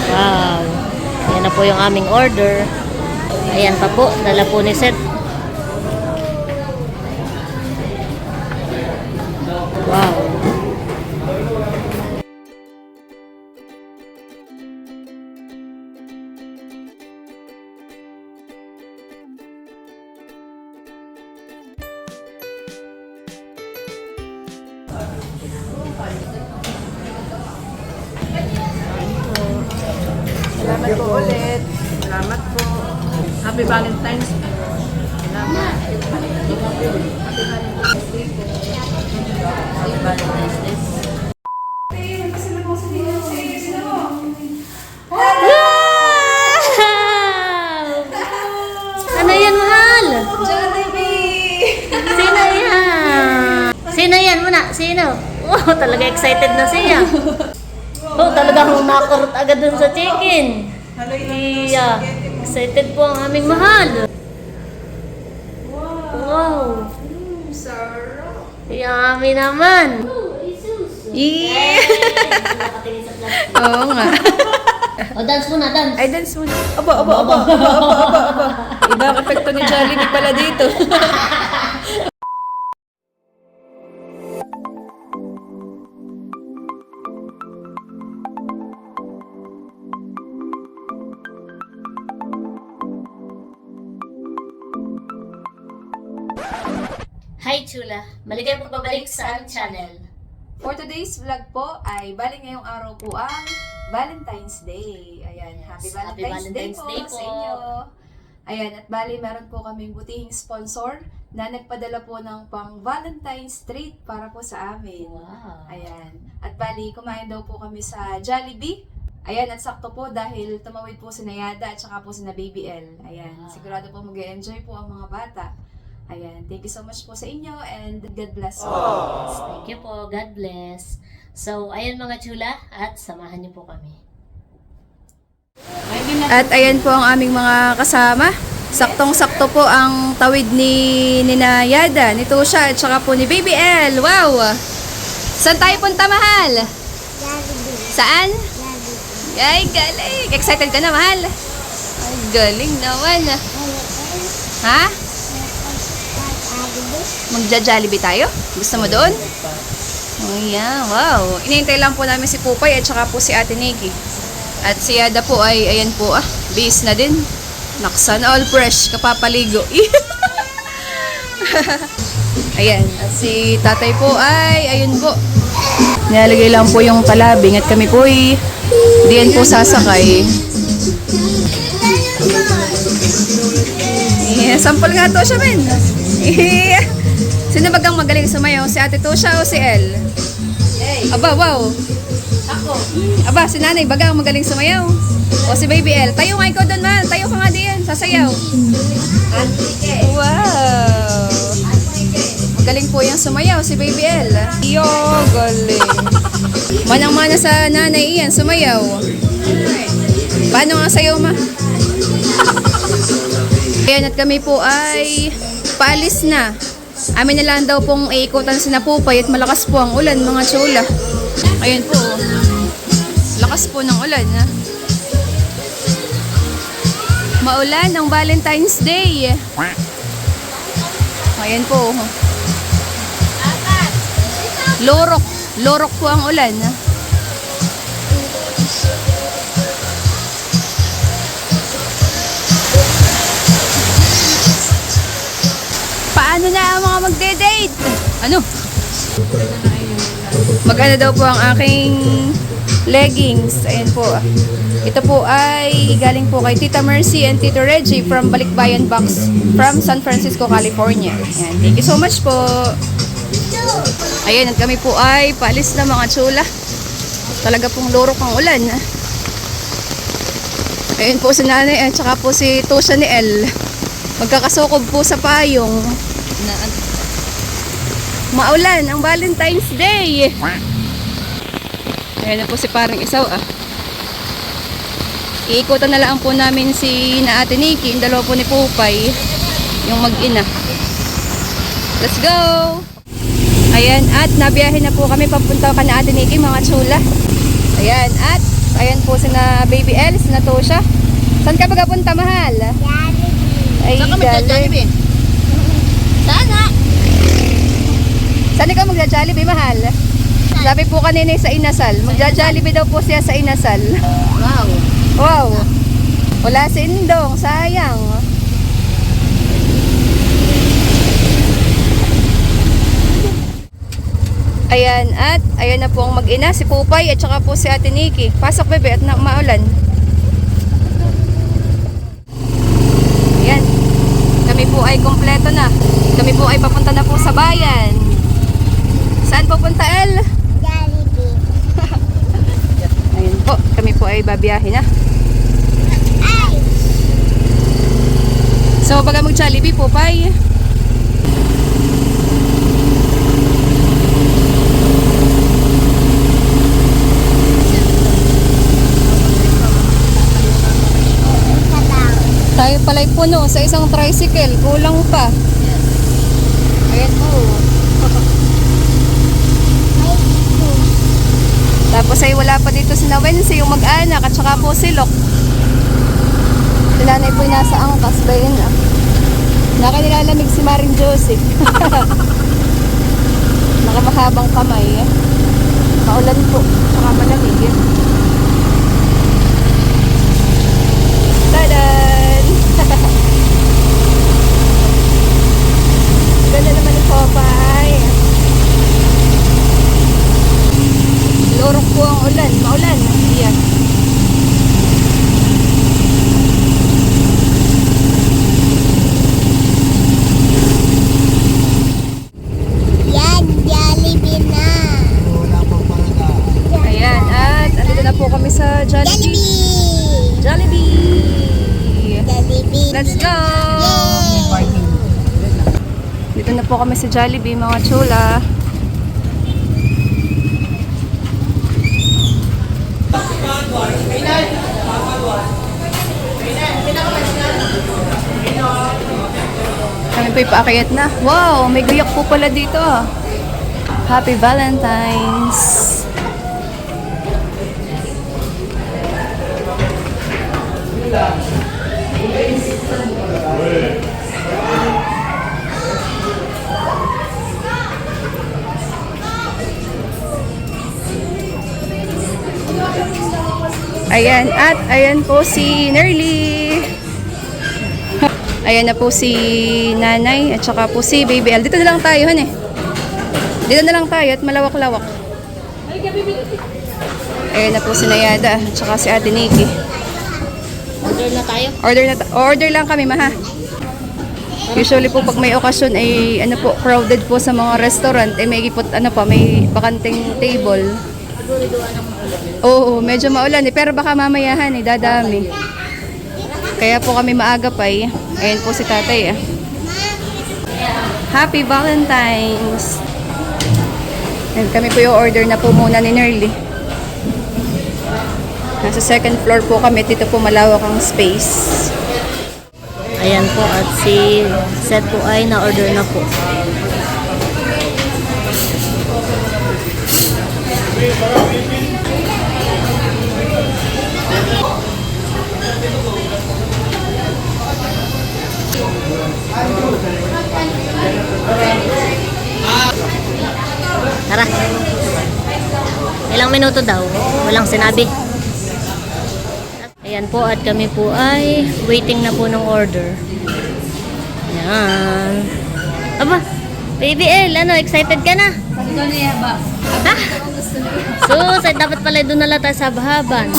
Wow. Ayan na po yung aming order. Ayan pa po. Dala po ni Seth. Wow. Salamat po ulit. Salamat po. Happy Valentine's Day. Salamat. Happy Valentine's Day po. Happy Valentine's Day. Ano yan, mahal? Jollibee! Sino yan? Sino yan muna? Sino? Oh, talaga excited na siya. Oh, talagang nakurot agad dun sa chicken. Iya. Excited po ang aming mahal. Wow. Sarap. Yummy naman. Yeah! Oo nga. O, dance muna, dance. Ay, dance muna. Aba. Ibang epekto ni Jollibee pala dito. Hi, Chula. Maligay po pabalik sa aming channel. For today's vlog po ay bali ngayong araw po ang Valentine's Day. Ayan, happy Yes, Valentine's, happy Day, Valentine's po Day sa po. inyo. Ayan, at bali meron po kaming butihing sponsor na nagpadala po ng pang Valentine's treat para po sa amin. Wow. Ayan. At bali, kumain daw po kami sa Jollibee. Ayan, at sakto po dahil tumawid po si Nayada at saka po si na Baby L. Ayan, Wow. sigurado po mag-enjoy po ang mga bata. Ayan, thank you so much po sa inyo and God bless you. Thank you po. God bless. So, ayan mga chula, at samahan niyo po kami. At ayan po ang aming mga kasama. Saktong-sakto po ang tawid ni Nayada, ni Tusha, at saka po ni Baby L. Wow! Saan tayo punta, mahal? Saan? Ay, galing! Excited ka na, mahal? Ay, galing naman. Ha? Magja-Jollibee tayo? Gusto mo doon? Oh, yeah. Wow. Inihintay lang po namin si Pupay at saka po si Ate Nikki. At si Yada po ay, ayan po, base na din. Naksan all fresh, kapapaligo. Ayan. At si Tatay po ay, ayun po. Nilalagay lang po yung kalabing at kami po ay, diyan po sasakay. Yeah, sample nga to siya, men. Yeah. Sino bagang magaling sumayaw? Si Ate Tosha o si El? Aba, wow. Ako. Aba, si Nanay bagang magaling sumayaw. O si Baby El. Tayo nga ikaw doon, man. Tayo ka nga diyan. Sasayaw. Wow. Magaling po yung sumayaw, si Baby El. Yo, galing. Manang-mana sa Nanay iyan, sumayaw. Paano nga sayaw, ma? Ayan, at kami po ay paalis na. Amin na lang daw pong iikutan si Napupay at malakas po ang ulan, mga chula. Ayan po. Lakas po ng ulan, ha? Maulan ng Valentine's Day. Ayan po. Lorok. Lorok po ang ulan, ha? Paano na ang mga magde-date? Ano? Maganda daw po ang aking leggings. Ayan po. Ito po ay galing po kay Tita Mercy and Tito Reggie from Balikbayan Box from San Francisco, California. Ayan. Thank you so much po. Ayan, at kami po ay paalis na, mga chula. Talaga pong lorok ang ulan. Ayan po si Nanay at saka po si Tusha ni El. Magkakasukob po sa payong. Maulan ang Valentine's Day. Ayan na po si parang Isaw, Iikutan na lang po namin si na Ate Nikki, yung dalawa po ni Pupay, yung mag-ina. Let's go! Ayan, at nabiyahe na po kami papunta ka na Ate Nikki, mga chula. Ayan, at Ayan po sina Baby L, sina Tosha. Saan ka ba punta, mahal? Ay, Saan ka magja-Jollibee? Sana. Saan ikaw magja-Jollibee, mahal? Sabi po kanina sa Inasal. Magja-Jollibee daw po siya sa Inasal. Wow. Wow. Wala si Indong, sayang. Ayan, at ayan na po ang mag-ina, si Pupay at saka po si Ate Nikki. Pasok, bebe, at maulan. Ayan. Kami po ay kompleto na. Kami po ay papunta na po sa bayan. Saan pupunta, El? Ayan po, kami po ay babiyahin na. So, baga mag-Jollibee, Pupay. Tayo pala'y puno sa isang tricycle. Kulang pa. Ayan po. Tapos ay wala pa dito si Nawensi, yung mag-anak, at saka po si Lok. Si nanay po nasa angkas ba yun ah. Nakanilalamig si Maring Josie. Nakamahabang kamay. Maulan po. Saka malamig. Tadan! Ganda naman yung Popeye. Lurok po ang ulan. Maulan. Iyan. Jollibee na. Ayan. At andito na po kami sa Jollibee. Jollibee! Jollibee. Let's go! Dito na po kami sa Jollibee, mga chula. Kami po ipaakyat na. Wow, may guyak po pala dito. Happy Valentine's! Ayan, at ayan po si Nerly. Ayan na po si Nanay at saka po si Baby L. Dito na lang tayo, han eh. Dito na lang tayo at malawak-lawak. Ayan na po si Nayada at saka si Ate Nikki. Order na tayo. Order lang kami, maha. Usually po pag may okasyon ay ano po, crowded po sa mga restaurant, eh may ipot ano pa, may bakanting table. Siguro doon ang maulan. Oo, medyo maulan eh, pero baka mamayahan eh, dadami. Kaya po kami maaga pa eh. Ayan po si tatay eh. Happy Valentine's! And kami po yung order na po muna ni Nerly. Nasa second floor po kami, dito po malawak ang space. Ayan po, at si Seth po ay na-order na po. Tara. Ilang minuto daw? Walang sinabi. Ayan po, at kami po ay waiting na po ng order. Ayan. Aba, Baby L, ano, excited ka na? Ha? Sus, ay dapat pala doon na lang tayo sa Bahaban.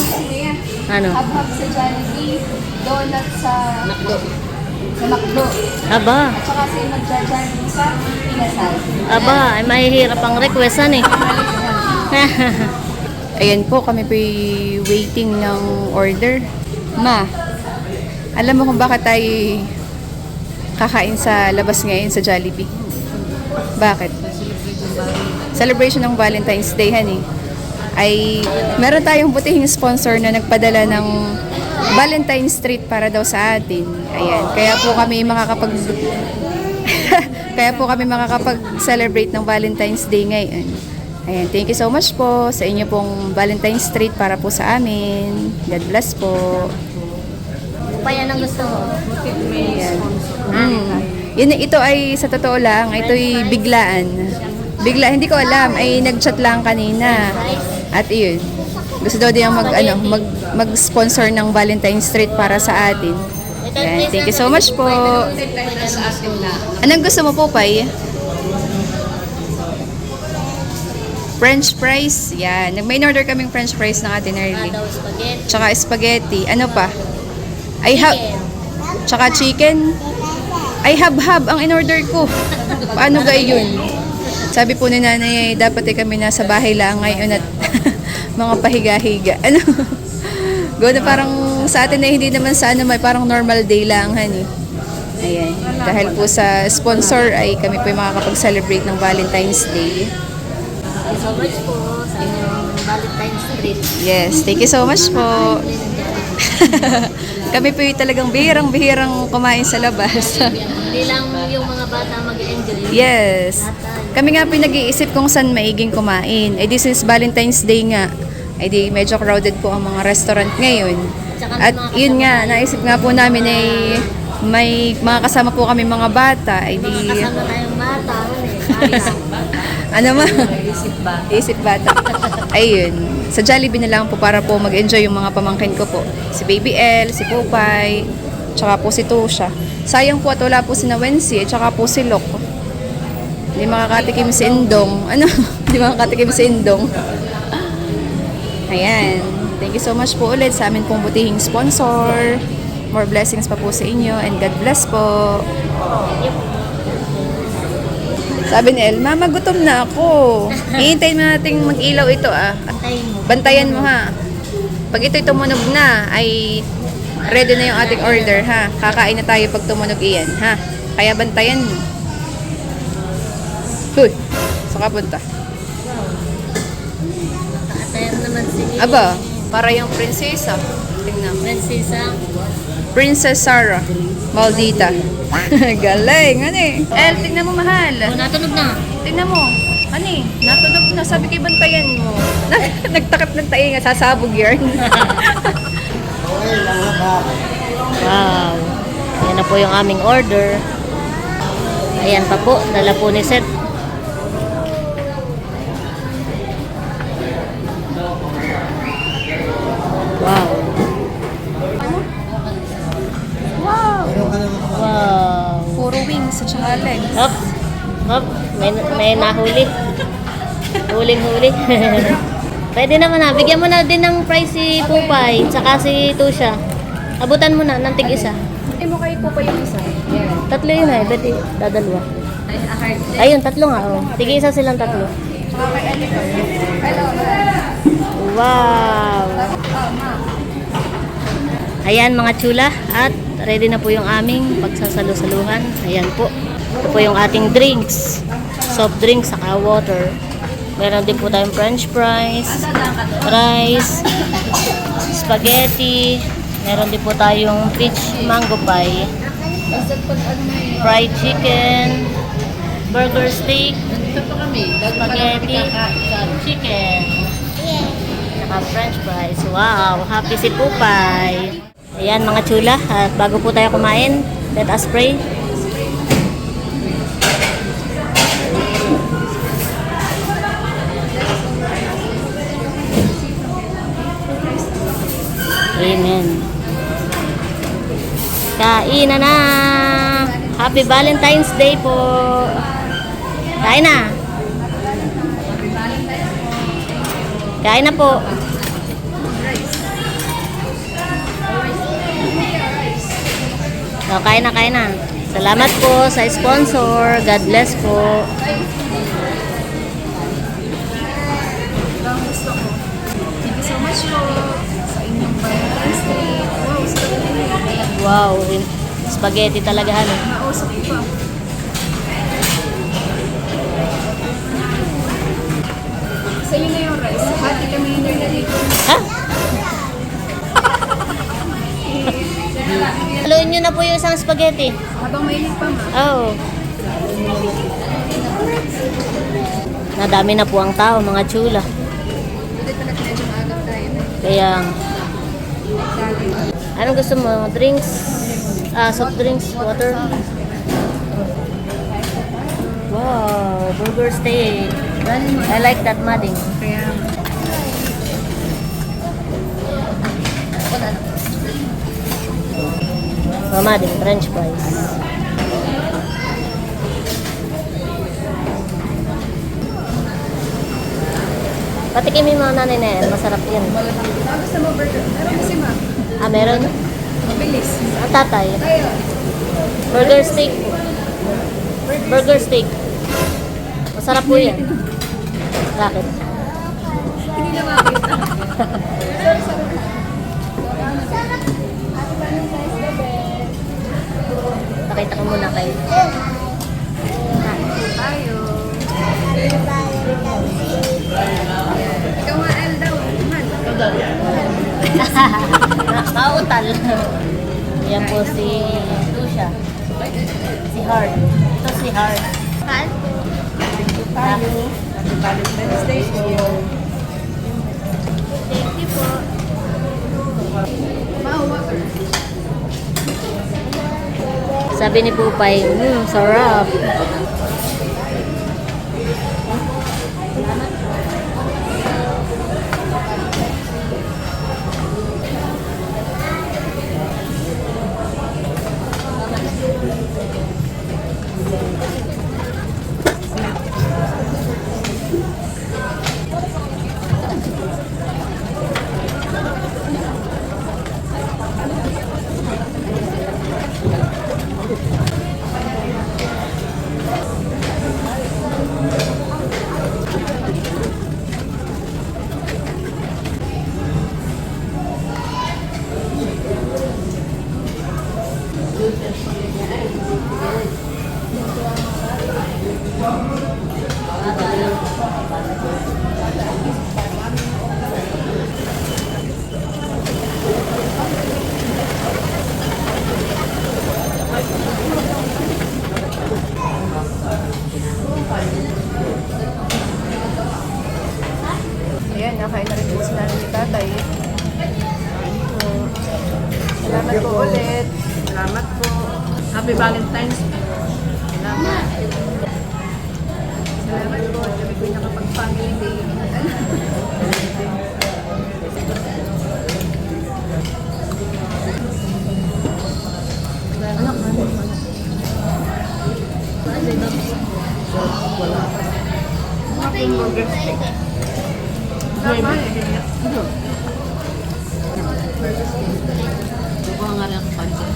Ano? Hab-hab sa Jollibee, donut sa Nakdo. McDo. Aba, At saka si magja-Jollibee sa Inasal. aba, ay mahihirap ang requestan eh. Ayan po, kami po waiting ng order. Ma, alam mo kung bakit tayo kakain sa labas ngayon sa Jollibee? Bakit? Celebration ng Valentine's Day, honey. Ay, meron tayong butihing sponsor na nagpadala ng Valentine's treat para daw sa atin. Ayan, kaya po kami makakapag-celebrate ng Valentine's Day ngayon. Ayan, thank you so much po sa inyo pong Valentine's treat para po sa amin. God bless po. Pa yan ang gusto mo. Ito ay sa totoo lang, ito ay biglaan. Bigla, hindi ko alam, ay nag-chat lang kanina. At iyon, gusto daw din mag-sponsor ng Valentine's treat para sa atin. Ayan, thank you so much po. Anong gusto mo po, Pai? French fries. Yan. May order kaming French fries ng Ate Nerly. Daw spaghetti. Tsaka spaghetti. Ano pa? I have... Tsaka chicken. Ay hab-hab ang in-order ko. Paano gayon? Sabi po ni nanay, dapat kami nasa bahay lang ngayon at mga pahiga-higa. Ano? Gawin na parang sa atin na hindi naman sa may parang normal day lang, honey. Ayan. Dahil po sa sponsor ay kami po yung makakapag-celebrate ng Valentine's Day. Thank you so much po sa inyong Valentine's treat. Yes, thank you so much po. Kami po yung talagang bihirang kumain sa labas. Hindi lang yung mga bata mag-enjoy. Yes. Kami nga pinag-iisip kung saan maiging kumain. This is Valentine's Day nga. Medyo crowded po ang mga restaurant ngayon. At yun nga, naisip nga po namin may mga kasama po kami mga bata. Kasama tayong bata. Ano ma? Isip bata. Ayun. Sa Jollibee na lang po para po mag-enjoy yung mga pamangkin ko po. Si Baby L, si Pupay, tsaka po si Tosha. Sayang po at wala po si Wency, tsaka po si Lok. Hindi makakatikim si Indong. Ano? Hindi makakatikim si Indong. Ayan. Thank you so much po ulit sa amin pong butihing sponsor. More blessings pa po sa inyo and God bless po. Sabi ni El, Mama, gutom na ako. Ihintayin mo natin mag-ilaw ito Bantayan mo ha. Pag ito'y tumunog na, ay ready na yung ating order ha. Kakain na tayo pag tumunog iyan ha. Kaya bantayan mo. Huy, saan ka punta? Nakatayan naman si... Aba, para yung prinsesa. Tingnan. Prinsesa. Princess Sarah Maldita. Galing, El, tingnan mo, mahal. Natunog na. Tingnan mo. Natunog na. Sabi kay bantayan mo. Nagtakap ng tainga, sasabog yarn. Wow. Ayan na po yung aming order. Ayan pa po. Dala po ni Seth. Wow. Wow. Puro wings at saka legs. Hop. Hop. May nahuli. Huling-huli. Pwede naman na. Bigyan mo na din ng price si Pupay. Tsaka si Tusha. Abutan mo na ng tig-isa. Mo kayo po pa yung isa. Yeah. Tatlo yun Pwede dadalwa. Ayun, tatlo nga. Oh. Tig-isa silang tatlo. Wow. Ayan mga chula. At ready na po yung aming pagsasalu-saluhan. Ayan po. Ito po yung ating drinks. Soft drinks saka water. Meron din po tayong french fries, rice, spaghetti. Meron din po tayong peach mango pie, fried chicken, burger steak, spaghetti, chicken, saka french fries. Wow! Happy si Pupay! Ayan mga chula, at bago po tayo kumain, let us pray. Amen. Kain na! Happy Valentine's Day po! Kain na! Kain na po! So, kain na. Salamat po sa sponsor. God bless po. Thank you so much po sa inyong Valentine's Day. Wow, spaghetti talaga Nausap pa. Sa inyo na yung rice. Hati kami dito. Ha? Haluin nyo na po yung isang spaghetti. Habang mainit pa ma. Oh. Nadami na po ang tao, mga chula. Ulit pa natin medyo maagap tayo. Kaya, anong gusto mo? Drinks? Soft drinks? Water? Wow, burger steak. I like that, Mading. Kaya, Mading, French fries. Patikimin mo nanay na yan, masarap yan. gusto mo burger? Meron kasi ma. Meron? Mabilis. Ang tatay. Tayo. Burger steak. Burger steak. Masarap po yan. Bakit? Hindi na makita. Pakita ko muna kayo. Tayo. Ikaw nga, El daw. Man. Kautal. Yan po si Lucia. Si Hard. Ito si Hard. Hard? Tayo. Happy Valentine's Day po. Thank you po. Wow, water. Sabi ni Pupay, sarap. Ayan, nakain na rin po si nanay ni tatay. So, salamat po ulit. Salamat po. Happy Valentine's Day. Salamat. Salamat po. Kami po yung nakapag-family day. Anak, ano? Aking burger steak. Tama eh. Ito nga rin ang pansin.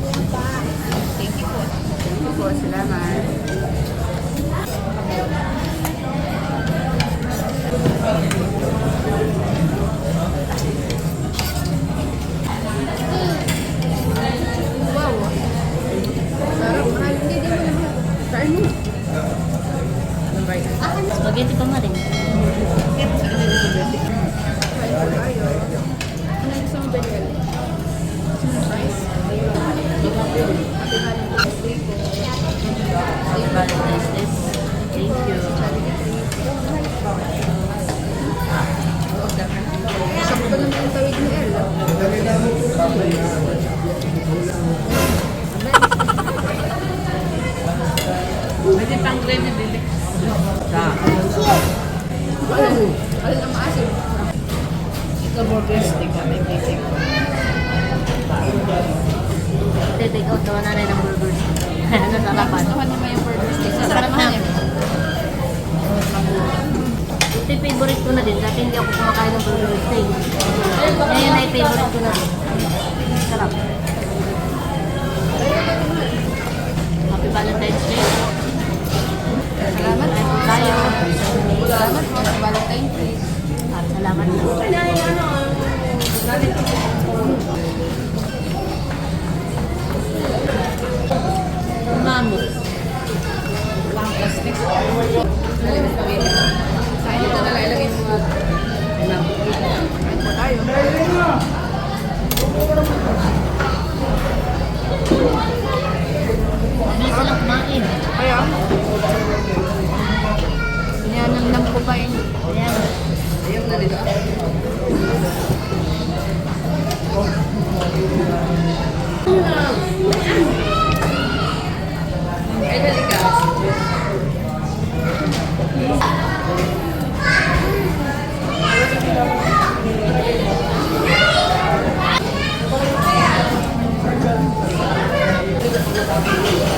Thank you po. Thank you po. Salamat. Wow. Sarap. Mahal. Hindi mo naman. Kain mo. Spaghetti pa ma rin. Kain po tayo. Ano gusto mo, Daniel? Gusto mo fries? Happy Valentine's Day po. Happy Valentine's Day. Thank you. Sakto naman yung tawid ni El. Pwede pang gravy, bibi. Alin ang maasim? Ito burger steak kami, basic. Take out daw na rin ng burger steak. Ano sa lapan? Gustuhan naman yung burger steak. Sarap na. eh. Ito yung favorite ko na din. Dati hindi ako kumakain ng burger steak. Ngayon ay favorite ko na din. Sarap. Happy Valentine's Day. Salamat po. Tayo. Salamat po sa Valentine's Day. At salamat po. Mamo. Plastic. Kain ito na lang. Ilagay mo.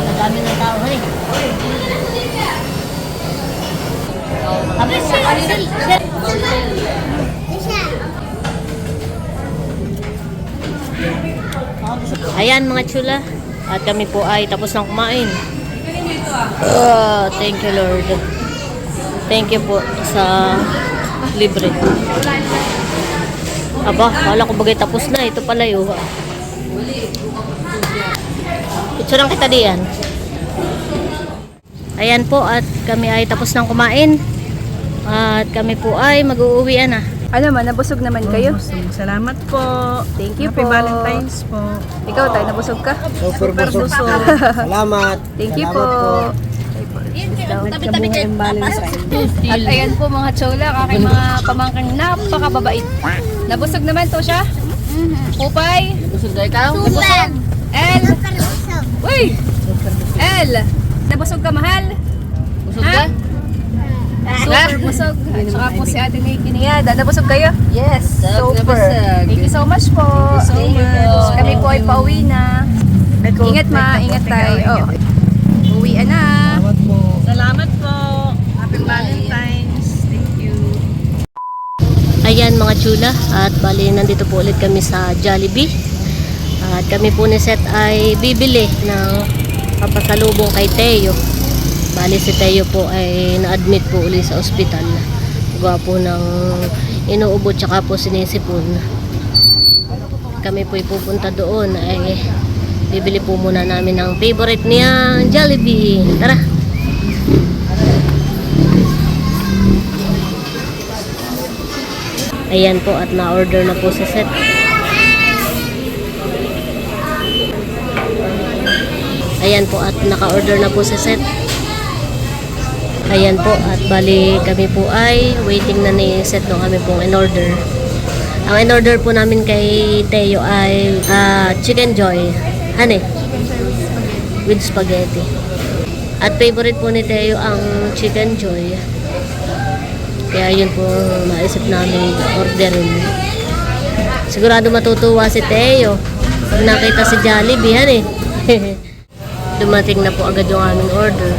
Madami ng tao, hey. Ayan mga chula. At kami po ay tapos ng kumain. Thank you Lord. Thank you po sa libre. Aba, kala ko bagay tapos na. Ito pala yun. Picturean kita diyan. Ayan po at kami ay tapos ng kumain. At kami po ay mag-uuwian na. Ano man, nabusog naman kayo? Salamat po. Thank you Happy po. Valentine's po. Ikaw tayo, nabusog ka? Super busog. Salamat. Thank you po. Tabi-tabi kayo. At ayan po mga chola, aking mga pamangking napakababait. Nabusog naman to siya? Upay? Busog na ikaw? Nabusog? El? Uy! El! Nabusog ka, mahal? Busog ka? Super busog. At saka po si Ate Nikki Niyada. Nabusog kayo? Yes. Super. Thank you so much po. Thank you so much. Kami po ay pauwi na. Ingat ma, ingat tayo. Oh. Uwian na. Salamat po. Happy Valentine's. Thank you. Ayan mga chula. At bali nandito po ulit kami sa Jollibee. At kami po ni Seth ay bibili ng papasalubong kay Teo. Bali si Teo po ay na-admit po ulit sa ospital. Gawa po ng inuubo tsaka po sinisipon. Kami po pupunta doon ay bibili po muna namin ng favorite niya, Jollibee. Tara! Ayan po at na-order na po si Seth. Ayan po at naka-order na po si Seth. Ayan po at bali kami po ay waiting na ni Seth nung kami pong in-order. Ang in-order po namin kay Teo ay Chicken Joy. Honey? With spaghetti. At favorite po ni Teo ang Chicken Joy. Kaya yun po naisip namin orderin. Sigurado matutuwa si Teo pag nakita si Jollibee, honey. Dumating na po agad yung aming order.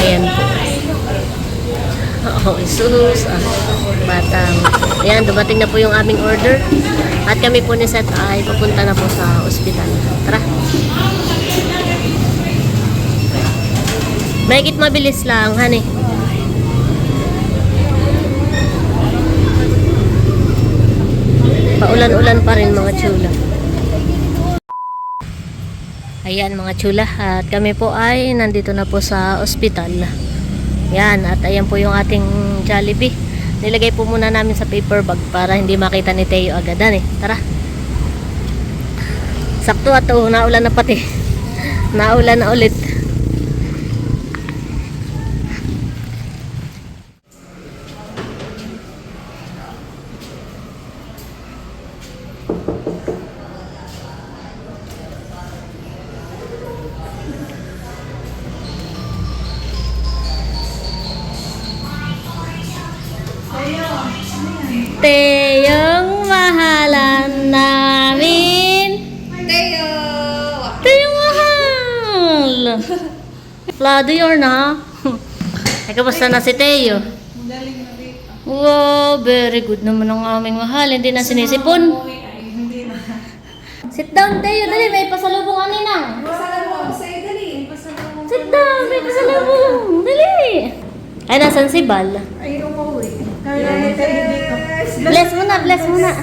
Ayan po. Oh, Jesus. Batang. Ayan, dumating na po yung aming order. At kami po ni Seth ay papunta na po sa ospital. Tara. Mahigit mabilis lang, honey. Paulan-ulan pa rin mga chula. Ayan mga chula, at kami po ay nandito na po sa ospital. Yan, at ayan po yung ating Jollibee. Nilagay po muna namin sa paper bag para hindi makita ni Teo agadan eh. Tara. Sakto at naulan na pati. Naulan na ulit. Teyong mahalan namin. Teyong mahal. Flado yun ha. Ay, kamusta na si Teo? Wow, very good naman ang aming mahal. Hindi na sinisipon. Sit down, Teo. Dali, may pasalubong ka ninang. Pasalubong sa'yo, dali. Sit down, may pasalubong. Dali. Ay, nasan si Bal? Ayun ko eh. Bless muna, bless muna.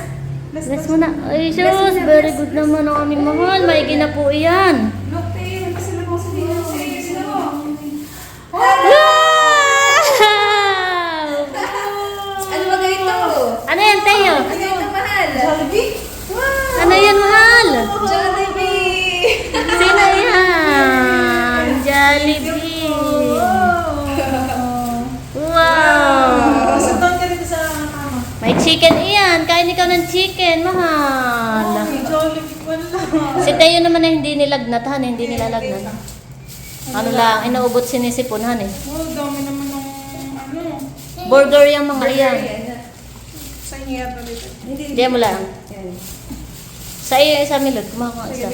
Bless muna. Ay, sus, very good naman ang aming mahal. Maigi na po iyan. Look, Teo, pasalubong sa dito. Wow! Ano ba ganito? Ano yan, Teo? Ano ito, mahal? Jollibee? Wow! Ano yan, mahal? Jollibee! Sino yan? Jollibee. Wow! Sundan ka rin sa kama. May chicken iyan. Kain ikaw ng chicken, mahal. Jollibee po. Si Teo naman na hindi nilagnat, han, hindi nilalagnat. Ano lang, inuubot sinisipon, han eh. Oh, dami naman ng ano. Burger yung mga iyan. Sa inyo yata dito. Hindi mo lang. Sa iyo, sa milot, kumakain isa.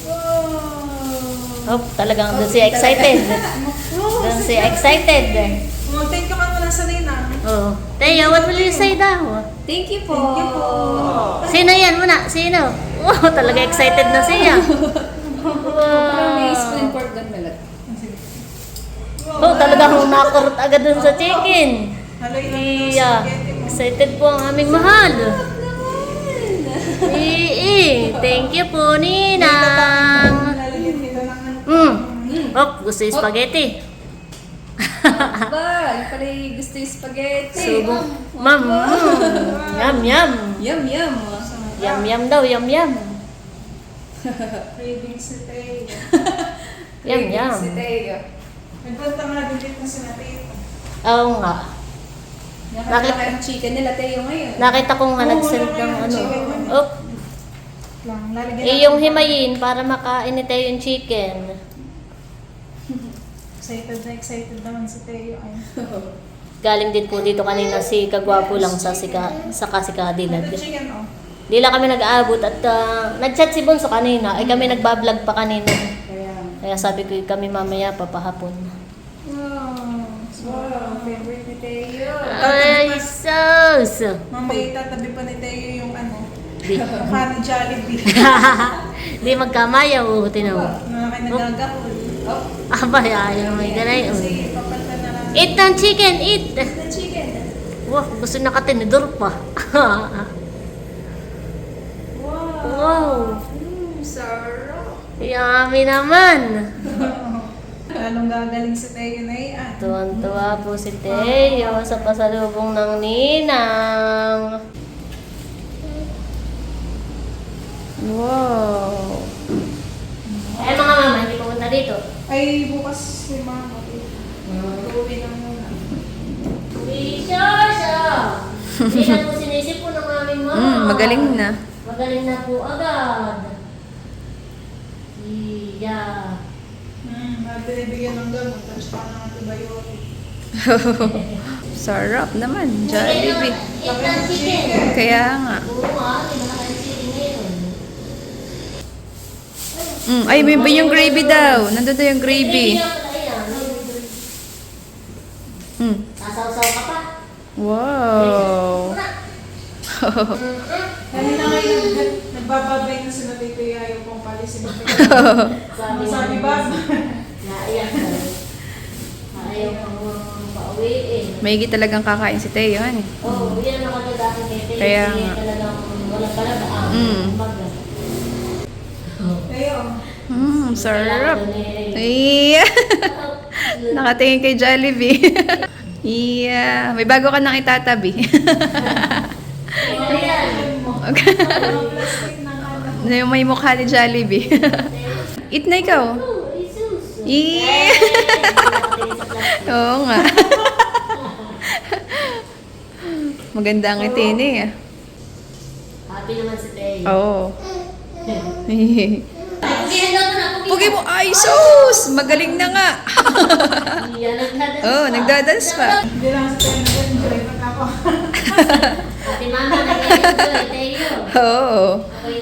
Wow! Oh, talagang doon siya excited. Doon siya excited. Oh, thank you ka muna sa Nina. Oh. Teo, what will you say daw? Thank you po. Thank you po. Sino yan muna? Sino? Oh, talaga excited na siya. Parang may Wow. spoon pork doon, Melot. Oh, talagang nakurot agad dun sa chicken. Haloy lang yung Iya. spaghetti mo. Excited po ang aming mahal. Thank you po, Ninang. Lalagyan kita ng ano. Oh, gusto yung spaghetti. Ba, yung pala yung gusto yung spaghetti. Subo. Ma'am. Yum, yum. Yum, yum. Yum, yum daw, yum, yum. Cravings ni Teo. Yum, yum. Si Teo. Nagpunta nga din dito sa Natito. Oo nga. Nakita kayo ng chicken nila, Teo, ngayon. Nakita ko nga nag-send ng ano. Oh, Lang, lalagyan eh yung himayin para makain ni Teo yung chicken. excited naman si Teo. Ay. Galing din po dito kanina si Kagwapo lang sa Kadilad. Ito chicken, oh. Di lang kami nag-aabot at nag-chat si Bonso kanina. Ay kami nagbablog pa kanina. Kaya sabi ko kami mamaya papahapon. Wow, favorite ni Teo. Ay, sus! Mamaya itatabi pa ni Teo yung ano, Di, mukha ni Jollibee. di magkamayaw, tinaw. Na kayo nagagahol. Abay, ayaw may ganay. Kasi papalta na lang. Eat ng chicken, eat! The chicken. Wow, gusto nakatinidor pa. Wow! Sarap. Yummy naman! Lalong gagaling si Teo na iyan. Tuwan-tuwa po si Teo sa pasalubong ng ninang. Wow! Eh mga mama, hindi pumunta dito. Ay, bukas si Mama. Uuwi na muna. Wishosa! Hindi na po sinisip po ng aming mama. Magaling na. Magaling na po agad. Iya. Binibigyan ng gamot at saka ng antibiotic. Sarap naman, Jollibee. Eat ng chicken. Kaya nga. Oo nga, hindi na kayo chicken ngayon. Ay, may ba yung gravy daw? Nandun daw yung gravy. Sasaw-saw ka pa. Wow. Kanina ngayon, nagbababay na sila dito yung pong palisin. Sabi ba? Naiyak ka. Ayaw kang pauwiin. Maigi talagang kakain si Teo, han. Oo, yan ang nakagadating kay Teo. Kaya Hindi nga. talagang walang talaga ang umaga. Teo, Sarap. Iya. Nakatingin kay Jollibee. Iya. May bago ka nang itatabi. Ayan. plastic ng ano. Na yung may mukha ni Jollibee. Eat na ikaw. Oh, isus. Iya. Oo nga. Maganda ang itin eh. Happy naman si Teo. Oo. Pugihan daw na, Pugi mo, ay sus! Magaling na nga. Yan, nagdadans Oo, nagdadance pa. Hindi lang sa Teo nag-enjoy pag ako. Pati mama nag-enjoy, Teo. Oo. Okay.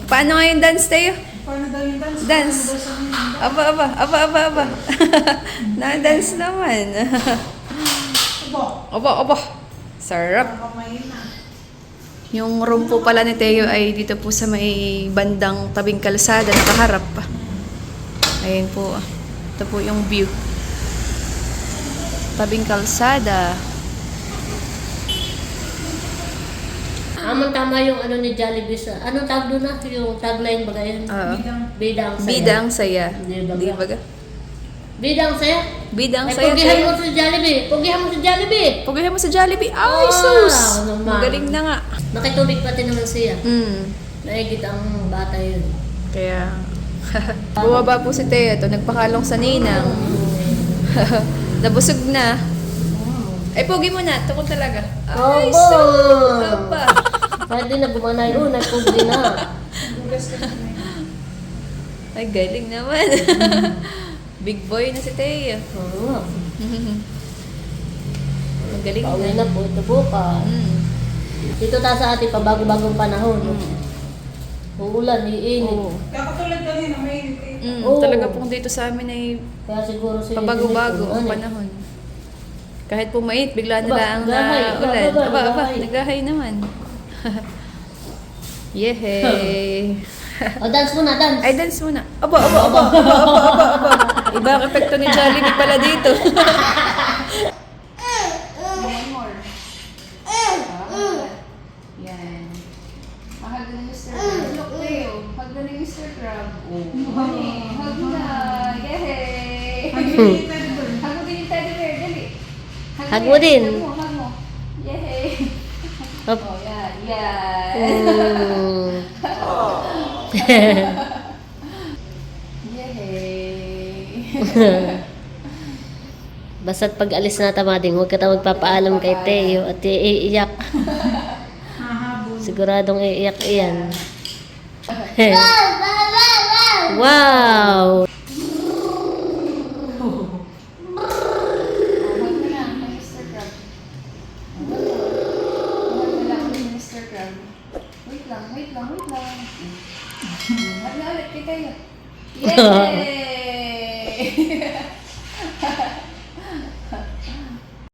Paano nga yung dance, Teo? Paano daw yung dance? Dance. Paano daw sa mga Aba. Na-dance naman. Abo, Aba. Sarap. nakamayin na. Yung room po pala ni Teo ay dito po sa may bandang tabing kalsada, nakaharap pa. Ayun po. Ito po yung view. Tabing kalsada. Tama yung ano ni Jollibee sa... Anong tawag doon na? Yung tagline ba ganyan? Oo. Bidang saya. Bidang saya. Di ba? Di ba? Bidang saya? Bidang Ay, saya. pugihan Teo. mo si Jollibee. Pugihan mo si Jollibee. Pugihan mo sa Jollibee. Ay, Wow, sus! naman. Magaling na nga. Nakitubig pati naman siya. Hmm. Naigit ang bata yun. Kaya... Bumaba po si Teo. Ito, nagpakalong sa ninang. Nabusog na. Ay, pugi mo na. Tukol talaga. Ay, Opo. sus! Aba. Pwede na gumanay. Nagpugi na. Hugas ka na. Ay, galing naman. Big boy na si Teo. Oo. Magaling Pauwi na. na po ito bukas. Mm. Dito tayo sa ating pabago-bagong panahon. Mm. Uulan, iinit. Oo. Kakatulad kami na mainit eh. Mm, talaga pong dito sa amin ay Kaya siguro si pabago-bago ang Ano eh. panahon. Kahit po mainit, bigla Aba, nila ang gahay, ulan. aba, Aba, gahay. nagahay naman. Yehey! O, dance muna, dance. Ay, dance muna. Aba. Iba ang epekto ni Jollibee pala dito. One more. Yan. Hug na Mr. Crab. Look, Leo. Hug na ni Mr. Crab. Hug na. Yehey! Hug mo din yung teddy bear. Dali. Hug mo din. Hug mo. Yehey! Hop. Oh, yan. Yan. Yehey! Basta't pag alis na tamading, huwag ka tawag magpapaalam kay Teo at iiyak. Hahabol. Siguradong iiyak iyan. Wow! Hug na lang kay Mr. Crab. Hug na lang kay Mr. Crab. Wait lang. Hug na ulit kay Tayo. Yay!